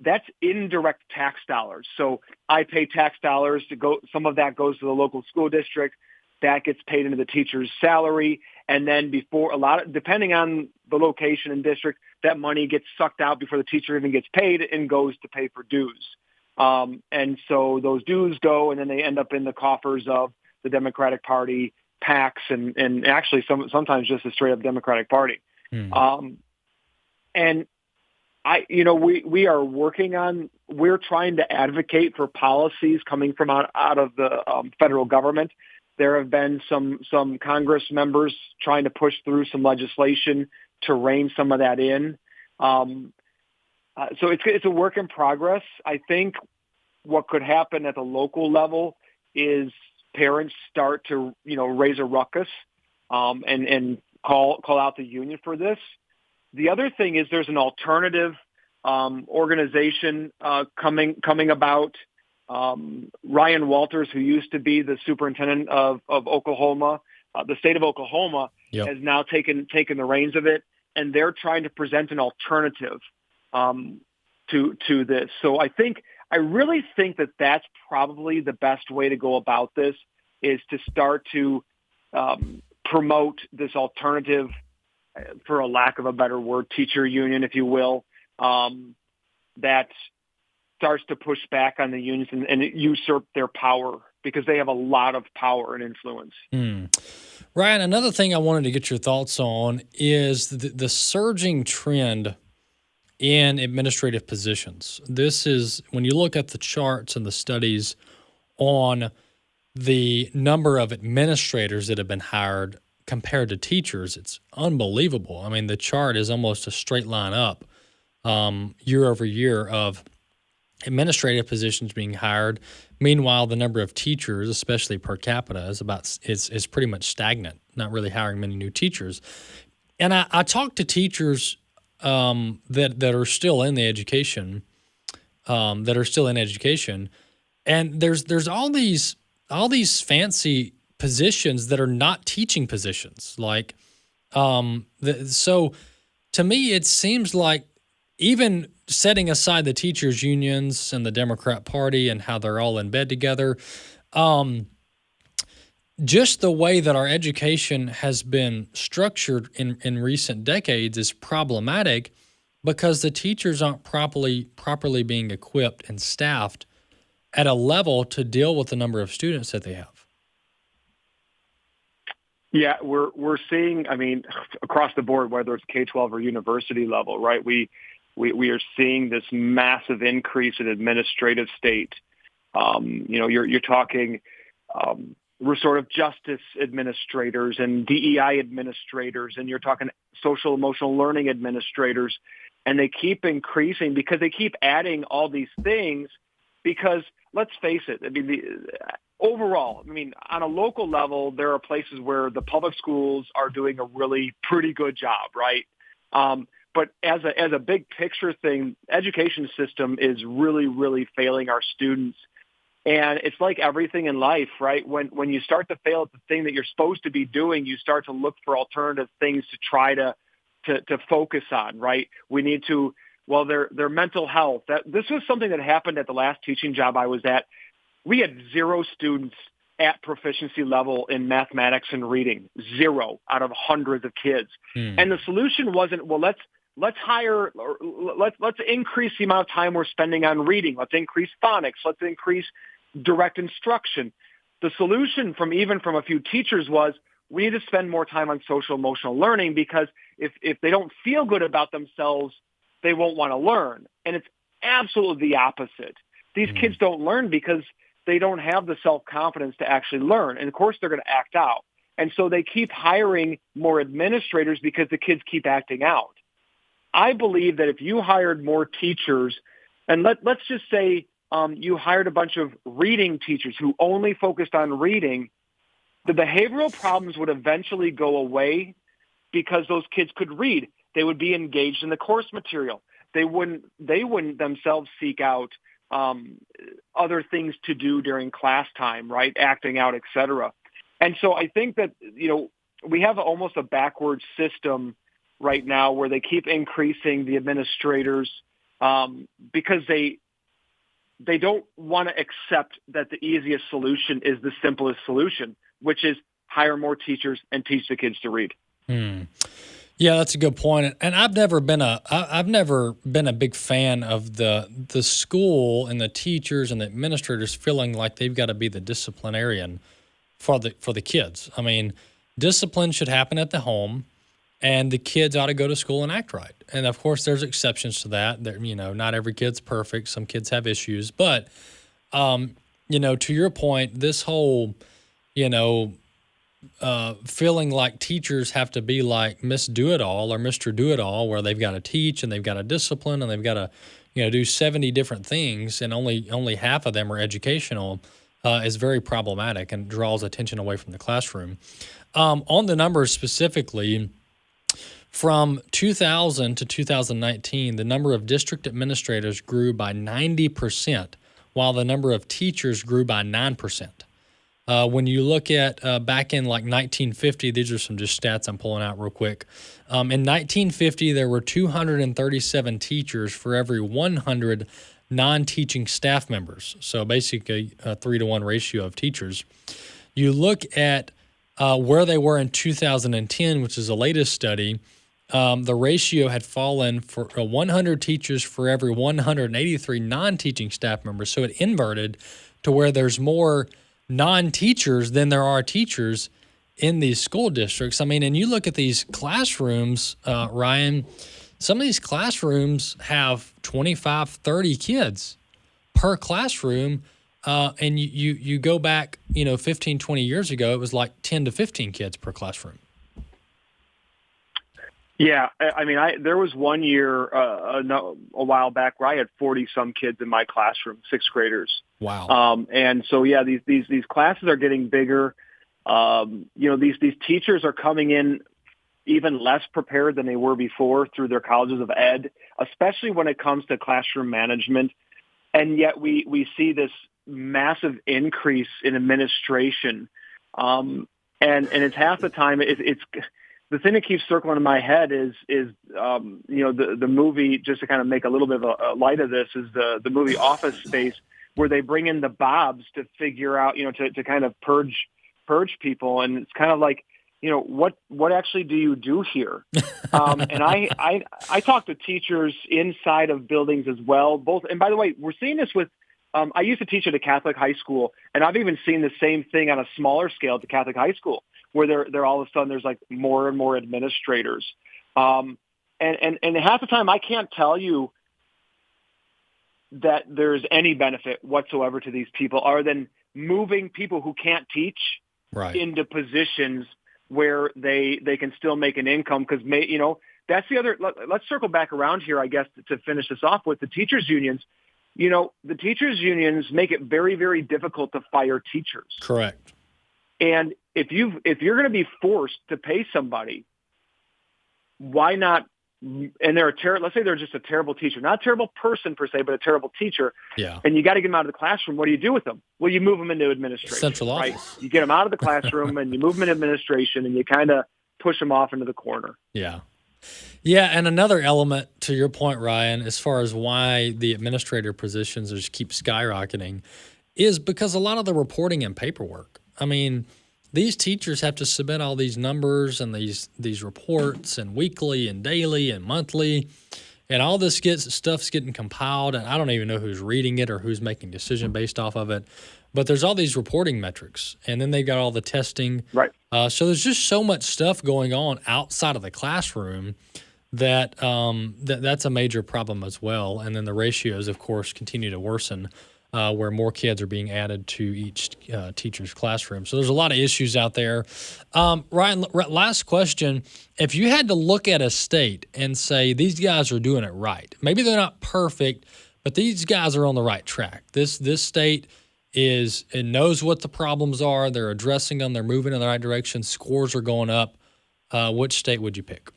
that's indirect tax dollars. So I pay tax dollars to go. Some of that goes to the local school district. That gets paid into the teacher's salary, and then depending on the location and district, that money gets sucked out before the teacher even gets paid and goes to pay for dues. And so those dues go, and then they end up in the coffers of the Democratic Party, PACs, and actually sometimes just the straight up Democratic Party. And we are working on. We're trying to advocate for policies coming from out of the federal government. There have been some Congress members trying to push through some legislation to rein some of that in. So it's a work in progress. I think what could happen at the local level is parents start to raise a ruckus and call out the union for this. The other thing is there's an alternative organization coming about. Ryan Walters, who used to be the superintendent of Oklahoma, the state of Oklahoma, has now taken the reins of it, and they're trying to present an alternative to this. So I really think that that's probably the best way to go about this, is to start to promote this alternative, for a lack of a better word, teacher union, if you will, that starts to push back on the unions and usurp their power, because they have a lot of power and influence. Ryan, another thing I wanted to get your thoughts on is the surging trend in administrative positions. This is, when you look at the charts and the studies on the number of administrators that have been hired compared to teachers, it's unbelievable. I mean, the chart is almost a straight line up year over year of administrative positions being hired. Meanwhile, the number of teachers, especially per capita, is pretty much stagnant, not really hiring many new teachers. And I talked to teachers that are still in the education, and there's all these fancy positions that are not teaching positions. Like, so to me, it seems like, even setting aside the teachers' unions and the Democrat Party and how they're all in bed together, just the way that our education has been structured in recent decades is problematic, because the teachers aren't properly being equipped and staffed at a level to deal with the number of students that they have. Yeah, we're seeing, I mean, across the board, whether it's K-12 or university level, right? We are seeing this massive increase in administrative state. You're talking restorative justice administrators and DEI administrators, and you're talking social emotional learning administrators, and they keep increasing because they keep adding all these things. Because let's face it, I mean, overall, on a local level, there are places where the public schools are doing a really pretty good job, right? But as a big picture thing, education system is really, really failing our students. And it's like everything in life, right? When you start to fail at the thing that you're supposed to be doing, you start to look for alternative things to try to focus on, right? We need to, their mental health. This was something that happened at the last teaching job I was at. We had 0 students at proficiency level in mathematics and reading, 0 out of hundreds of kids. And the solution wasn't, let's hire, or let's increase the amount of time we're spending on reading. Let's increase phonics. Let's increase direct instruction. The solution from a few teachers was, we need to spend more time on social emotional learning, because if they don't feel good about themselves, they won't want to learn. And it's absolutely the opposite. These kids don't learn because they don't have the self-confidence to actually learn. And of course, they're going to act out. And so they keep hiring more administrators because the kids keep acting out. I believe that if you hired more teachers, and let's just say you hired a bunch of reading teachers who only focused on reading, the behavioral problems would eventually go away because those kids could read. They would be engaged in the course material. They wouldn't themselves seek out other things to do during class time, right? Acting out, et cetera. And so I think that, we have almost a backwards system right now where they keep increasing the administrators because they don't want to accept that the easiest solution is the simplest solution, which is hire more teachers and teach the kids to read. Yeah, that's a good point. And I've never been a big fan of the school and the teachers and the administrators feeling like they've got to be the disciplinarian for the kids. I mean, discipline should happen at the home, and the kids ought to go to school and act right. And of course, there's exceptions to that. Not every kid's perfect. Some kids have issues, but to your point, this whole, feeling like teachers have to be like Miss Do-It-All or Mr. Do-It-All, where they've got to teach and they've got to discipline and they've got to, do 70 different things, and only half of them are educational, is very problematic and draws attention away from the classroom. On the numbers specifically, from 2000 to 2019, the number of district administrators grew by 90%, while the number of teachers grew by 9%. When you look at back in like 1950, these are some just stats I'm pulling out real quick. In 1950, there were 237 teachers for every 100 non-teaching staff members. So basically a 3-to-1 ratio of teachers. You look at where they were in 2010, which is the latest study, the ratio had fallen for 100 teachers for every 183 non-teaching staff members. So it inverted to where there's more non-teachers than there are teachers in these school districts. I mean, and you look at these classrooms, Ryan, some of these classrooms have 25, 30 kids per classroom. And you go back, 15, 20 years ago, it was like 10 to 15 kids per classroom. Yeah, I mean, there was one year a while back where I had 40-some kids in my classroom, sixth graders. Wow. And so, yeah, these classes are getting bigger. These teachers are coming in even less prepared than they were before through their colleges of ed, especially when it comes to classroom management. And yet we see this massive increase in administration. And it's half the time it's the thing that keeps circling in my head is the movie, just to kind of make a little bit of a light of this, is the movie Office Space, where they bring in the Bobs to figure out, to kind of purge people. And it's kind of like, what actually do you do here? And I talk to teachers inside of buildings as well. Both, and by the way, we're seeing this with, I used to teach at a Catholic high school, and I've even seen the same thing on a smaller scale at the Catholic high school, where they're all of a sudden there's like more and more administrators. And half the time I can't tell you that there's any benefit whatsoever to these people other than moving people who can't teach into positions where they can still make an income. Because, that's the other, let's circle back around here, I guess, to finish this off with the teachers unions. The teachers unions make it very, very difficult to fire teachers. Correct. And if you're going to be forced to pay somebody, why not? And let's say they're just a terrible teacher, not a terrible person per se, but a terrible teacher. Yeah. And you got to get them out of the classroom. What do you do with them? Well, you move them into administration. Central office. Right? You get them out of the classroom and you move them into administration, and you kind of push them off into the corner. Yeah. Yeah, and another element to your point, Ryan, as far as why the administrator positions just keep skyrocketing, is because a lot of the reporting and paperwork. I mean, these teachers have to submit all these numbers and these reports, and weekly and daily and monthly, and all this stuff's getting compiled, and I don't even know who's reading it or who's making a decision based off of it. But there's all these reporting metrics, and then they've got all the testing. Right. So there's just so much stuff going on outside of the classroom that's a major problem as well. And then the ratios, of course, continue to worsen. where more kids are being added to each teacher's classroom. So there's a lot of issues out there. Ryan, last question. If you had to look at a state and say, these guys are doing it right, maybe they're not perfect, but these guys are on the right track. This state it knows what the problems are. They're addressing them. They're moving in the right direction. Scores are going up. Which state would you pick?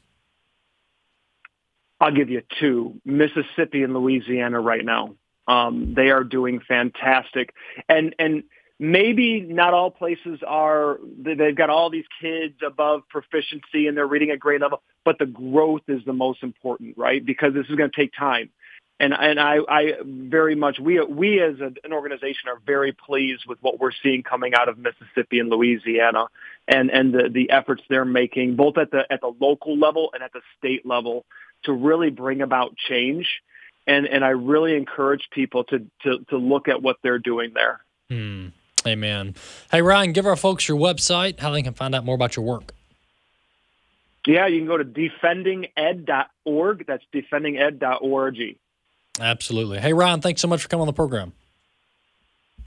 I'll give you two: Mississippi and Louisiana right now. They are doing fantastic. And maybe not all places they've got all these kids above proficiency and they're reading at grade level, but the growth is the most important, right? Because this is going to take time. And I very much, we as an organization are very pleased with what we're seeing coming out of Mississippi and Louisiana and the efforts they're making, both at the local level and at the state level, to really bring about change. And I really encourage people to look at what they're doing there. Amen. Hey, Ryan, give our folks your website, how they can find out more about your work. Yeah, you can go to defendinged.org. That's defendinged.org. Absolutely. Hey, Ryan, thanks so much for coming on the program.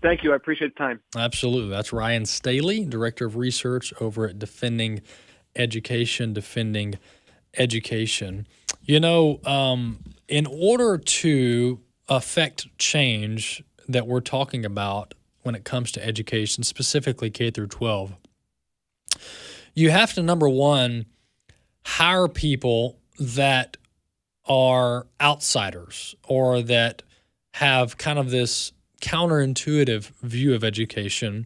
Thank you. I appreciate the time. Absolutely. That's Ryan Staley, Director of Research over at Defending Education. You know, in order to affect change that we're talking about when it comes to education, specifically K through 12, you have to, number one, hire people that are outsiders or that have kind of this counterintuitive view of education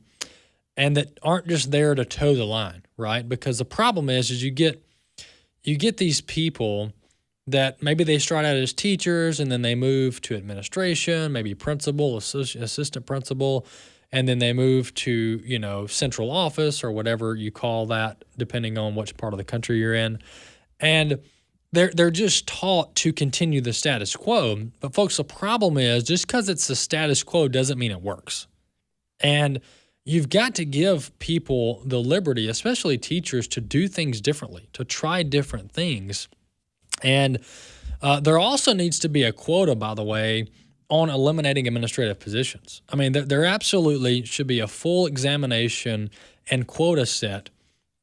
and that aren't just there to toe the line, right? Because the problem is you get these people that maybe they start out as teachers and then they move to administration, maybe principal, assistant principal, and then they move to, central office or whatever you call that, depending on which part of the country you're in. And they're just taught to continue the status quo. But folks, the problem is just because it's the status quo doesn't mean it works. And you've got to give people the liberty, especially teachers, to do things differently, to try different things. And there also needs to be a quota, by the way, on eliminating administrative positions. I mean, there absolutely should be a full examination and quota set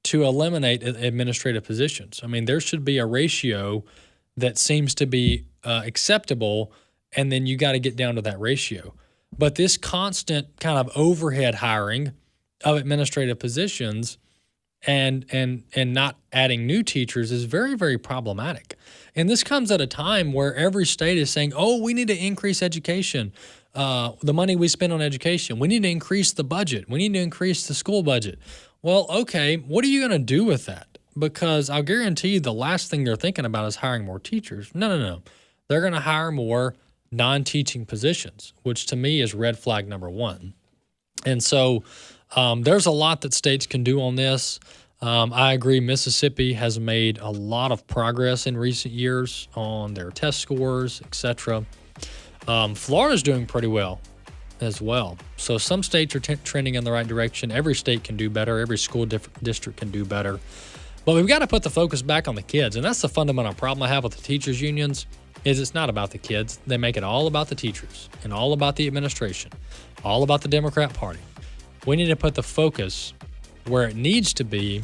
to eliminate administrative positions. I mean, there should be a ratio that seems to be acceptable, and then you got to get down to that ratio. But this constant kind of overhead hiring of administrative positions and not adding new teachers is very, very problematic. And this comes at a time where every state is saying, oh, we need to increase education, the money we spend on education. We need to increase the budget. We need to increase the school budget. Well, okay, what are you going to do with that? Because I'll guarantee you the last thing they're thinking about is hiring more teachers. No. They're going to hire more non-teaching positions, which to me is red flag number one. And so there's a lot that states can do on this. I agree Mississippi has made a lot of progress in recent years on their test scores, etc. Florida's doing pretty well as well. So some states are trending in the right direction. Every state can do better. Every school district can do better. But we've got to put the focus back on the kids. And that's the fundamental problem I have with the teachers' unions is it's not about the kids. They make it all about the teachers and all about the administration, all about the Democrat Party. We need to put the focus where it needs to be,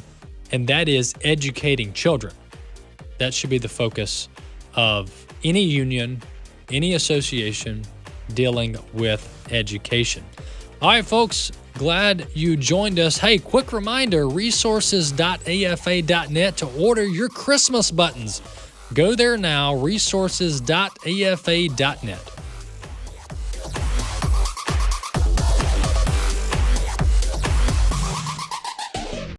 and that is educating children. That should be the focus of any union, any association dealing with education. All right, folks, glad you joined us. Hey, quick reminder, resources.afa.net to order your Christmas buttons. Go there now, resources.afa.net.